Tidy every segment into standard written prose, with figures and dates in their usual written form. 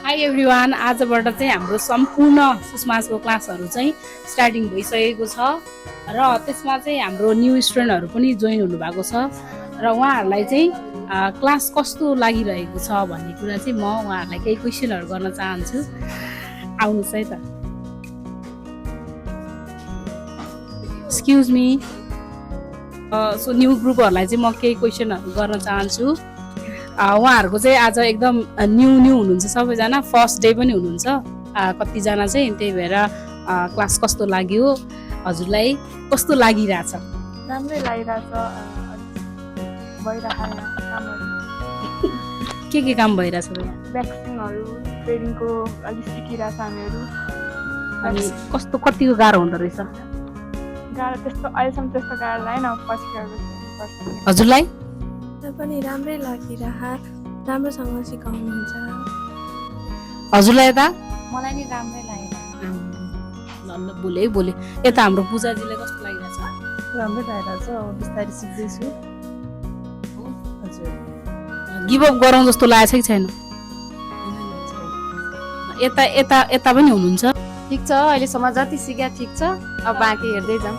High everyone, आजबाट चाहिँ हाम्रो सम्पूर्ण सुषमाजको क्लासहरू चाहिँ स्टार्टिङ भइसकेको छ र त्यसमा चाहिँ हाम्रो न्यू स्टुडेन्टहरू पनि जोइन हुनुभएको छ र उहाँहरूलाई चाहिँ क्लास कस्तो लागिरहेको छ भन्ने कुरा चाहिँ म उहाँहरूलाई केही क्वेसनहरू गर्न चाहन्छु। आउनुहोस् है त। Excuse me. सो न्यू ग्रुपहरूलाई चाहिँ म केही क्वेसनहरू गर्न चाहन्छु। उहाँहरूको चाहिँ आज एकदम न्यू हुनुहुन्छ, सबैजना फर्स्ट डे पनि हुनुहुन्छ कतिजना चाहिँ, त्यही भएर क्लास कस्तो लाग्यो, हजुरलाई कस्तो लागिरहेछ? राम्रै लागिरहेछ। के काम भइरहेछ? भ्याक्सिनहरू ट्रेनिङको अलिक सिकिरहेछ हामीहरू। अनि कतिको गाह्रो हुँदो रहेछ? गाह्रो त्यस्तो अहिलेसम्म त्यस्तो गाह्रो लागेन, पछि गर्नुपर्छ। हजुरलाई पनि राम्रै लागिरह, राम्रोसँग सिकाउनुहुन्छ। हजुरलाई यता? मलाई नि राम्रै लाग्यो। ल बोले यता हाम्रो पूजाजीलाई कस्तो लागिरहेछ? राम्रै लागिरहेछ, बिस्तारै सिक्दैछु। हजुर, गिभ अप गरौँ जस्तो लागेको छ कि छैन? यता यता यता पनि हुनुहुन्छ? ठिक छ, अहिलेसम्म जति सिक्या ठिक छ, अब बाँकी हेर्दै जाउँ।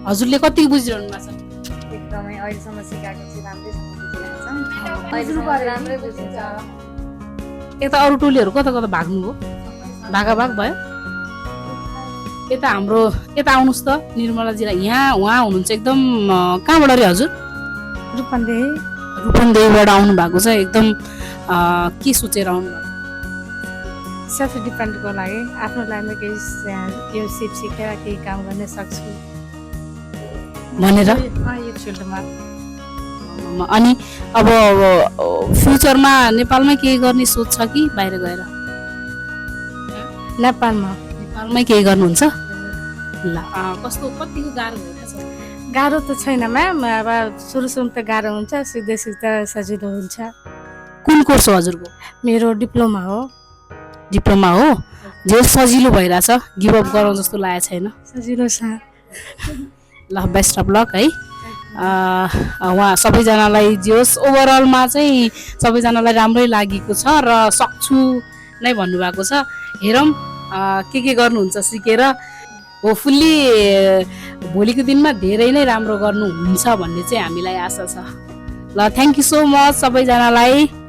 हजुरले कति बुझिरहनु भएको छ? एकदमै अहिलेसम्म सिकाएको चाहिँ राम्रैसँग बुझिरहेको छ, राम्रै बुझिन्छ। यता अरू टोलीहरू कता भाग्नुभयो? भागाभाग भयो? यता हाम्रो यता आउनुहोस् त निर्मलाजीलाई। यहाँ उहाँ हुनुहुन्छ एकदम कहाँबाट रे हजुर? रूपन्देहीबाट आउनु भएको छ। एकदम के सोचेर आउनु भएको? सेल्फ डिपेन्डको लागि, आफ्नो लाइफमा केही यो सिप सिकेर केही काम गर्न सक्छु भनेर यो फिल्डमा। अनि अब फ्युचरमा नेपालमै केही गर्ने सोच छ कि बाहिर गएर? नेपालमै केही गर्नुहुन्छ? ल कतिको गाह्रो भइरहेछ? गाह्रो त छैन म्याम, अब सुरु त गाह्रो हुन्छ, सिक्दै सिक्दा सजिलो हुन्छ। कुन कोर्स हो हजुरको? मेरो डिप्लोमा हो। डिप्लोमा हो? जे सजिलो भइरहेछ, गिभ अप गरौँ जस्तो लागेको छैन? सजिलो छ। ल बेस्ट अफ लक है। उहाँ सबैजनालाई जे होस्, ओभरअलमा चाहिँ सबैजनालाई राम्रै लागेको छ र सक्छु नै भन्नुभएको छ। हेरौँ के गर्नुहुन्छ सिकेर। होपफुल्ली भोलिको दिनमा धेरै नै राम्रो गर्नुहुन्छ भन्ने चाहिँ हामीलाई आशा छ। ल थ्याङ्क यू सो मच सबैजनालाई।